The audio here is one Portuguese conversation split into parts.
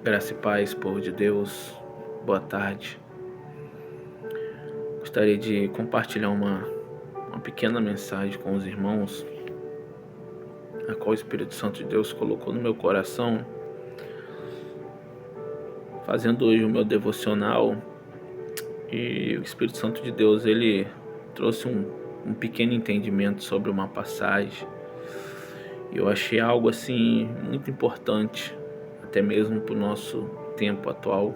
Graça e paz, povo de Deus, boa tarde. Gostaria de compartilhar uma pequena mensagem com os irmãos, a qual o Espírito Santo de Deus colocou no meu coração, fazendo hoje o meu devocional. E o Espírito Santo de Deus, ele trouxe um pequeno entendimento sobre uma passagem. E eu achei algo assim muito importante, até mesmo para o nosso tempo atual.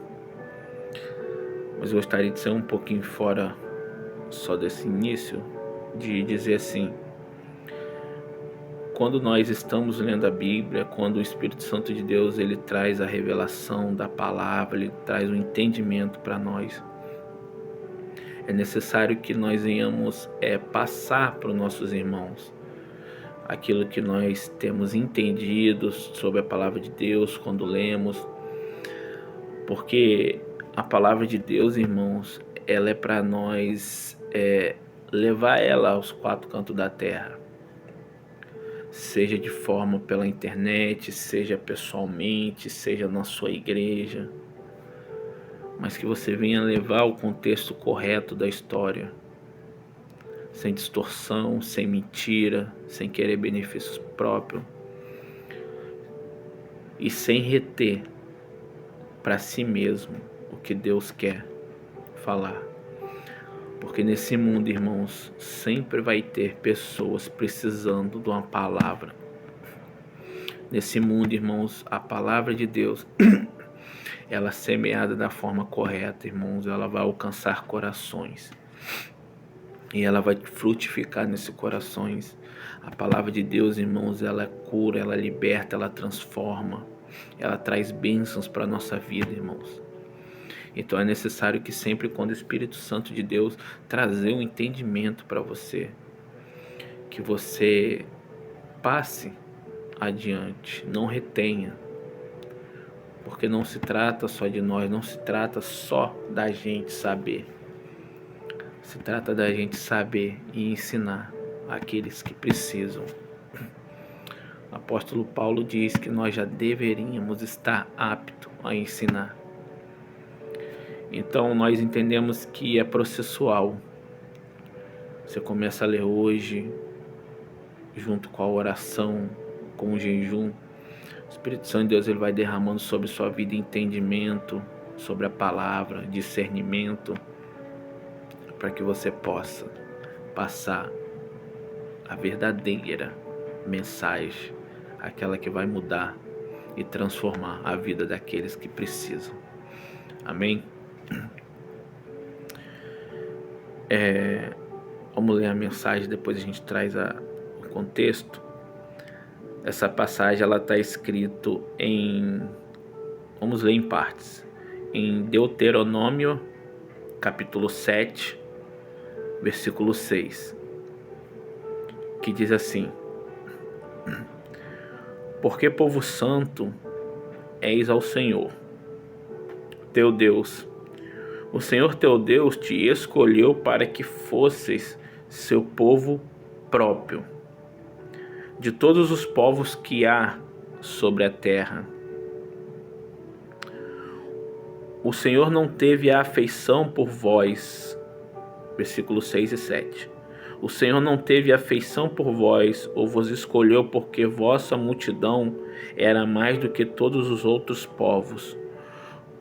Mas eu gostaria de ser um pouquinho fora só desse início, de dizer assim: quando nós estamos lendo a Bíblia, quando o Espírito Santo de Deus ele traz a revelação da palavra, ele traz o entendimento para nós, é necessário que nós venhamos passar para os nossos irmãos aquilo que nós temos entendido sobre a palavra de Deus quando lemos, porque a palavra de Deus, irmãos, ela é para nós levar ela aos quatro cantos da terra, seja de forma pela internet, seja pessoalmente, seja na sua igreja, mas que você venha levar o contexto correto da história, sem distorção, sem mentira, sem querer benefícios próprios e sem reter para si mesmo o que Deus quer falar. Porque nesse mundo, irmãos, sempre vai ter pessoas precisando de uma palavra. Nesse mundo, irmãos, a palavra de Deus, ela semeada da forma correta, irmãos, ela vai alcançar corações. E ela vai frutificar nesses corações. A palavra de Deus, irmãos, ela cura, ela liberta, ela transforma. Ela traz bênçãos para a nossa vida, irmãos. Então é necessário que sempre, quando o Espírito Santo de Deus trazer um entendimento para você, que você passe adiante, não retenha. Porque não se trata só de nós, não se trata só da gente saber. Se trata da gente saber e ensinar aqueles que precisam. O apóstolo Paulo diz que nós já deveríamos estar aptos a ensinar. Então nós entendemos que é processual. Você começa a ler hoje, junto com a oração, com o jejum. O Espírito Santo de Deus ele vai derramando sobre sua vida entendimento sobre a palavra, discernimento, para que você possa passar a verdadeira mensagem, aquela que vai mudar e transformar a vida daqueles que precisam. Amém? Vamos ler a mensagem, depois a gente traz o contexto. Essa passagem ela está escrito vamos ler em partes, em Deuteronômio capítulo 7, versículo 6, que diz assim: porque povo santo és ao Senhor teu Deus. O Senhor teu Deus te escolheu para que fosses seu povo próprio, de todos os povos que há sobre a terra. O Senhor não teve afeição por vós, versículos 6 e 7. O Senhor não teve afeição por vós, ou vos escolheu porque vossa multidão era mais do que todos os outros povos,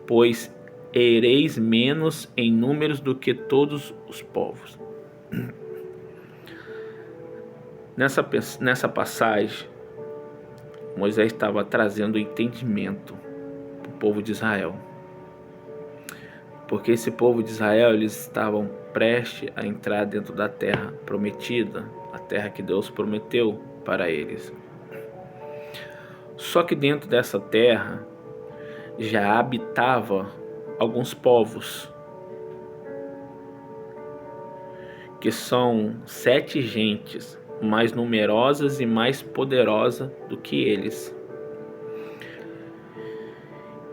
pois ereis menos em números do que todos os povos. Nessa passagem, Moisés estava trazendo entendimento para o povo de Israel. Porque esse povo de Israel, eles estavam prestes a entrar dentro da terra prometida, a terra que Deus prometeu para eles. Só que dentro dessa terra já habitava alguns povos, que são 7 gentes mais numerosas e mais poderosas do que eles.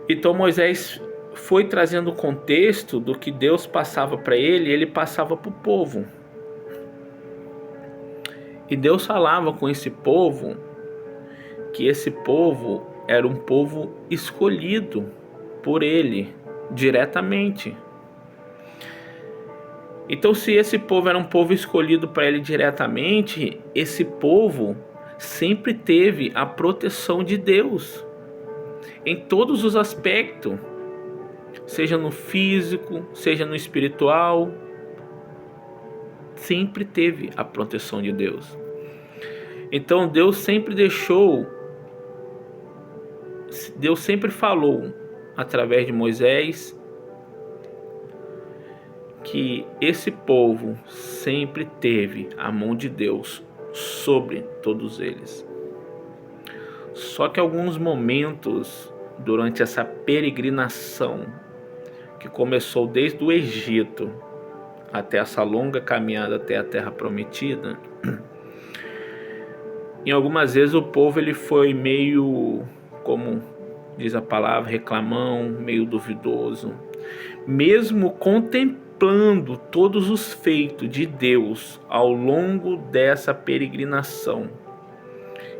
Então Moisés foi trazendo o contexto do que Deus passava para ele, e ele passava para o povo. E Deus falava com esse povo que esse povo era um povo escolhido por ele diretamente. Então, se esse povo era um povo escolhido para ele diretamente, esse povo sempre teve a proteção de Deus em todos os aspectos, seja no físico, seja no espiritual, sempre teve a proteção de Deus. Então Deus sempre falou através de Moisés que esse povo sempre teve a mão de Deus sobre todos eles. Só que alguns momentos durante essa peregrinação que começou desde o Egito até essa longa caminhada até a Terra Prometida, em algumas vezes o povo ele foi meio, como diz a palavra, reclamão, meio duvidoso, mesmo contemplando todos os feitos de Deus ao longo dessa peregrinação.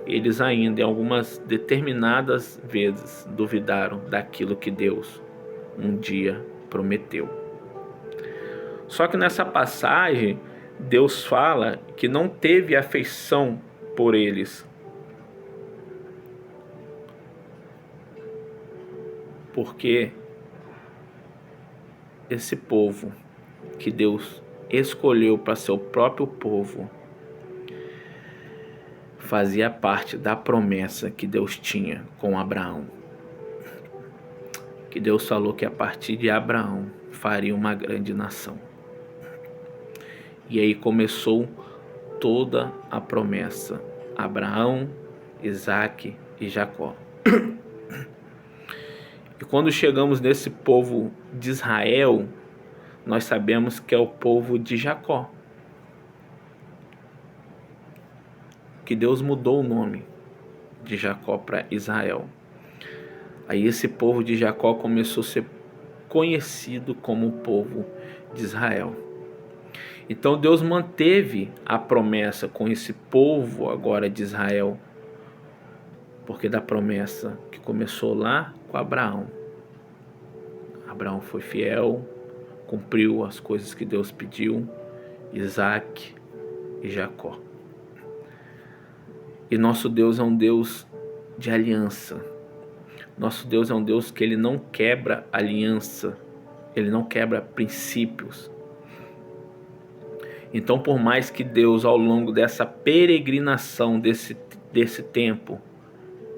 Eles ainda, em algumas determinadas vezes, duvidaram daquilo que Deus um dia prometeu. Só que nessa passagem, Deus fala que não teve afeição por eles, porque esse povo que Deus escolheu para ser o próprio povo fazia parte da promessa que Deus tinha com Abraão. Que Deus falou que a partir de Abraão faria uma grande nação. E aí começou toda a promessa. Abraão, Isaque e Jacó. E quando chegamos nesse povo de Israel, nós sabemos que é o povo de Jacó. Que Deus mudou o nome de Jacó para Israel. Aí esse povo de Jacó começou a ser conhecido como o povo de Israel. Então Deus manteve a promessa com esse povo agora de Israel, porque da promessa que começou lá com Abraão. Abraão foi fiel, cumpriu as coisas que Deus pediu, Isaque e Jacó. E nosso Deus é um Deus de aliança. Nosso Deus é um Deus que ele não quebra aliança, ele não quebra princípios. Então, por mais que Deus, ao longo dessa peregrinação, desse tempo,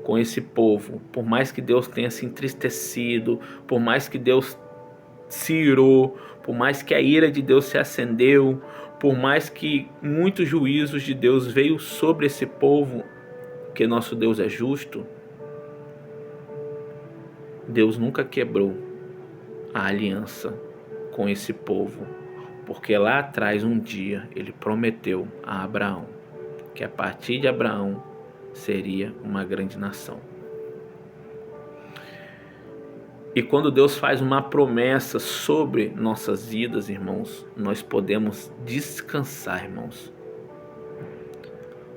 com esse povo, por mais que Deus tenha se entristecido, por mais que Deus se irou, por mais que a ira de Deus se acendeu, por mais que muitos juízos de Deus veio sobre esse povo, que nosso Deus é justo, Deus nunca quebrou a aliança com esse povo, porque lá atrás um dia ele prometeu a Abraão que a partir de Abraão seria uma grande nação. E quando Deus faz uma promessa sobre nossas vidas, irmãos, nós podemos descansar, irmãos.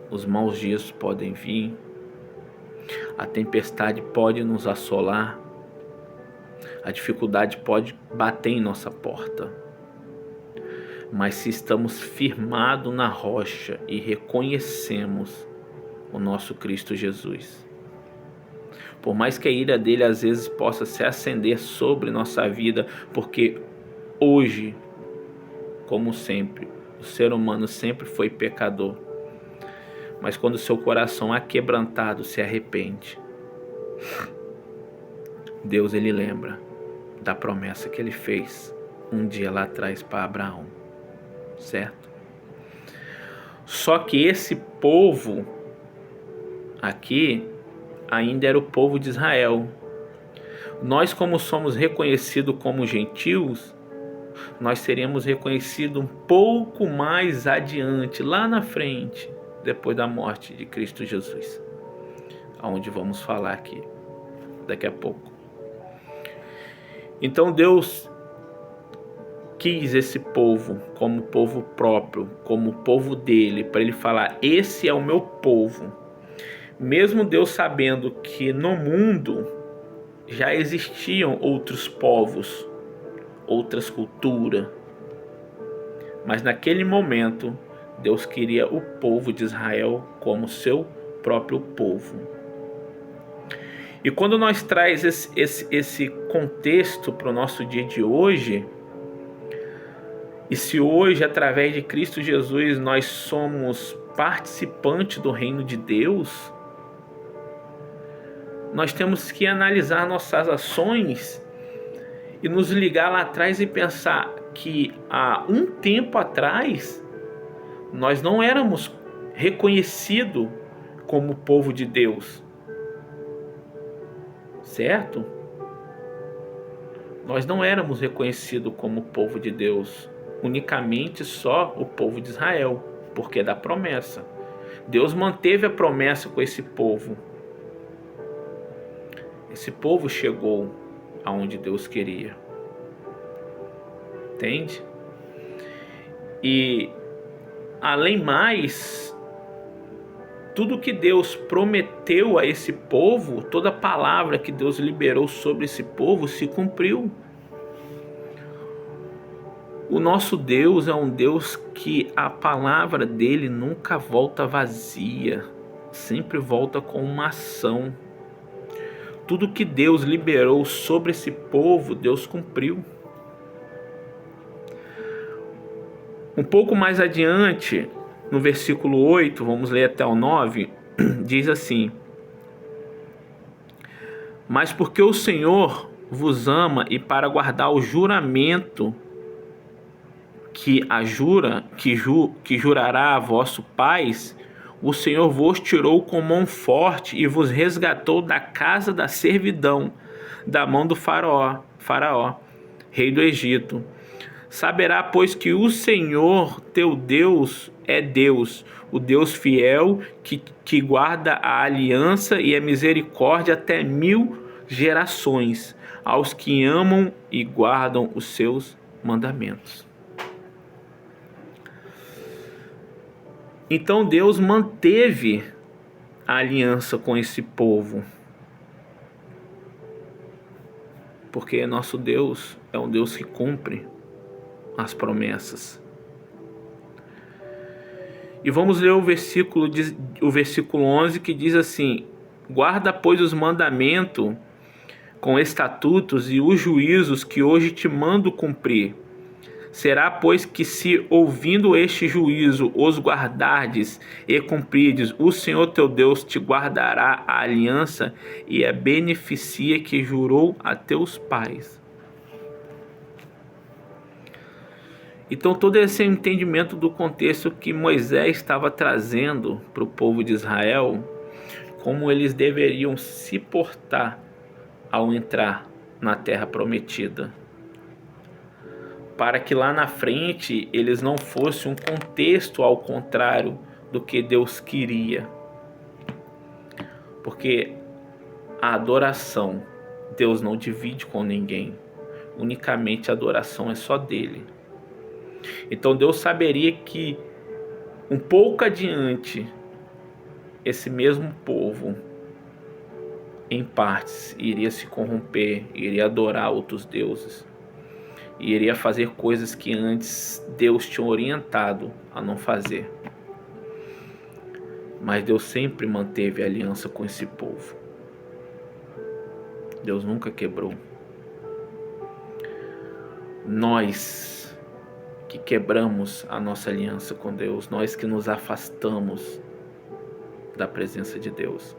Os maus dias podem vir, a tempestade pode nos assolar, a dificuldade pode bater em nossa porta. Mas se estamos firmados na rocha e reconhecemos o nosso Cristo Jesus, por mais que a ira dele às vezes possa se acender sobre nossa vida, porque hoje, como sempre, o ser humano sempre foi pecador, mas quando seu coração aquebrantado se arrepende, Deus ele lembra da promessa que ele fez um dia lá atrás para Abraão, certo? Só que esse povo aqui ainda era o povo de Israel. Nós, como somos reconhecidos como gentios, nós seríamos reconhecidos um pouco mais adiante, lá na frente, depois da morte de Cristo Jesus, aonde vamos falar aqui daqui a pouco. Então Deus quis esse povo como povo próprio, como povo dele, para ele falar: esse é o meu povo. Mesmo Deus sabendo que no mundo já existiam outros povos, outras culturas, mas naquele momento Deus queria o povo de Israel como seu próprio povo. E quando nós traz esse contexto para o nosso dia de hoje, e se hoje, através de Cristo Jesus, nós somos participantes do reino de Deus, nós temos que analisar nossas ações e nos ligar lá atrás e pensar que há um tempo atrás nós não éramos reconhecidos como povo de Deus, certo? Nós não éramos reconhecidos como povo de Deus, unicamente só o povo de Israel, porque é da promessa. Deus manteve a promessa com esse povo. Esse povo chegou aonde Deus queria. Entende? E além mais, tudo que Deus prometeu a esse povo, toda palavra que Deus liberou sobre esse povo se cumpriu. O nosso Deus é um Deus que a palavra dele nunca volta vazia, sempre volta com uma ação. Tudo que Deus liberou sobre esse povo, Deus cumpriu. Um pouco mais adiante, no versículo 8, vamos ler até o 9, diz assim: mas porque o Senhor vos ama e para guardar o juramento que jurará a vosso pais, o Senhor vos tirou com mão forte e vos resgatou da casa da servidão, da mão do Faraó, rei do Egito. Saberá, pois, que o Senhor teu Deus é Deus, o Deus fiel, que guarda a aliança e a misericórdia até 1000 gerações, aos que amam e guardam os seus mandamentos. Então Deus manteve a aliança com esse povo, porque nosso Deus é um Deus que cumpre as promessas. E vamos ler o versículo 11, que diz assim: guarda, pois, os mandamentos com estatutos e os juízos que hoje te mando cumprir. Será, pois, que se ouvindo este juízo os guardardes e cumprides, o Senhor teu Deus te guardará a aliança e a beneficia que jurou a teus pais. Então todo esse entendimento do contexto que Moisés estava trazendo para o povo de Israel, como eles deveriam se portar ao entrar na terra prometida, para que lá na frente eles não fossem um contexto ao contrário do que Deus queria. Porque a adoração, Deus não divide com ninguém, unicamente a adoração é só dele. Então Deus saberia que um pouco adiante esse mesmo povo em partes iria se corromper, iria adorar outros deuses, e iria fazer coisas que antes Deus tinha orientado a não fazer. Mas Deus sempre manteve a aliança com esse povo. Deus nunca quebrou. Nós que quebramos a nossa aliança com Deus, nós que nos afastamos da presença de Deus.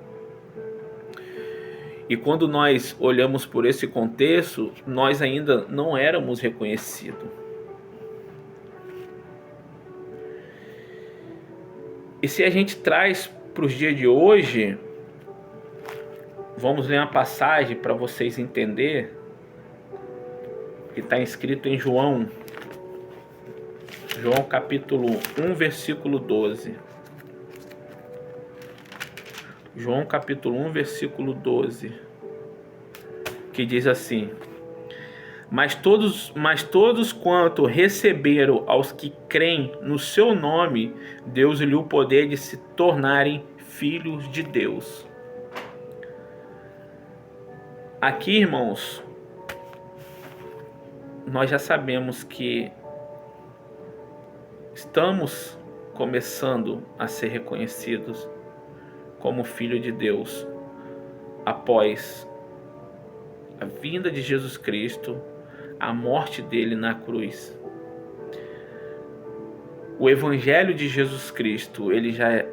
E quando nós olhamos por esse contexto, nós ainda não éramos reconhecidos. E se a gente traz para os dias de hoje, vamos ler uma passagem para vocês entenderem, que está escrito em João capítulo 1, versículo 12. João capítulo 1, versículo 12, que diz assim: Mas todos quanto receberam aos que creem no seu nome, Deus-lhe o poder de se tornarem filhos de Deus. Aqui, irmãos, nós já sabemos que estamos começando a ser reconhecidos como filho de Deus após a vinda de Jesus Cristo, a morte dele na cruz. O evangelho de Jesus Cristo, ele já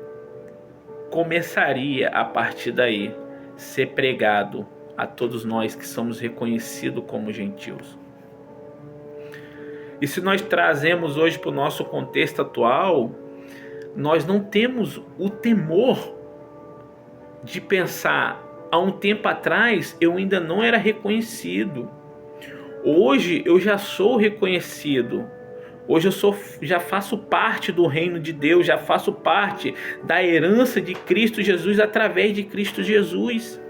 começaria a partir daí ser pregado a todos nós que somos reconhecidos como gentios. E se nós trazemos hoje para o nosso contexto atual, nós não temos o temor de pensar, há um tempo atrás eu ainda não era reconhecido. Hoje eu já sou reconhecido. Hoje já faço parte do reino de Deus, já faço parte da herança de Cristo Jesus através de Cristo Jesus.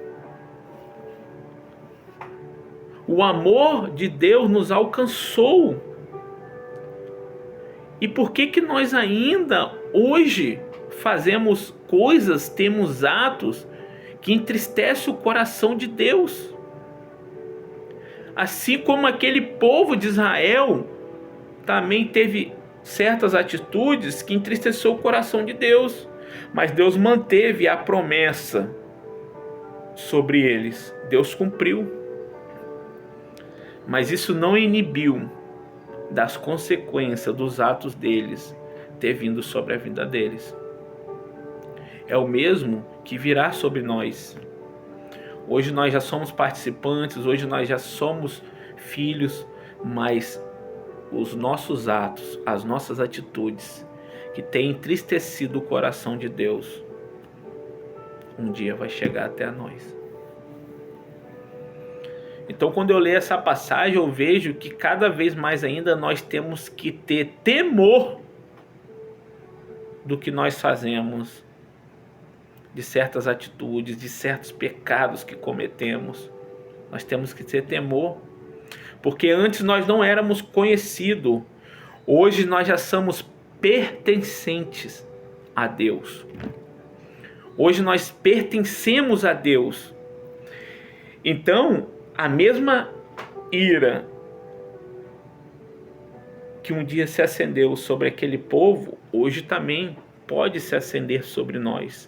O amor de Deus nos alcançou. E por que nós ainda hoje fazemos coisas, temos atos que entristecem o coração de Deus? Assim como aquele povo de Israel também teve certas atitudes que entristeceu o coração de Deus, mas Deus manteve a promessa sobre eles. Deus cumpriu. Mas isso não inibiu das consequências dos atos deles ter vindo sobre a vida deles. É o mesmo que virá sobre nós. Hoje nós já somos participantes, hoje nós já somos filhos, mas os nossos atos, as nossas atitudes que têm entristecido o coração de Deus, um dia vai chegar até a nós. Então, quando eu leio essa passagem, eu vejo que cada vez mais ainda nós temos que ter temor do que nós fazemos, de certas atitudes, de certos pecados que cometemos. Nós temos que ter temor, porque antes nós não éramos conhecidos, hoje nós já somos pertencentes a Deus. Hoje nós pertencemos a Deus. Então, a mesma ira que um dia se acendeu sobre aquele povo, hoje também pode se acender sobre nós.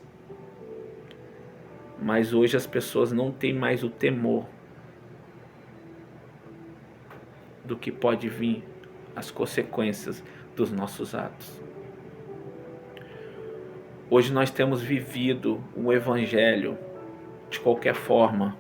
Mas hoje as pessoas não têm mais o temor do que pode vir as consequências dos nossos atos. Hoje nós temos vivido o evangelho de qualquer forma,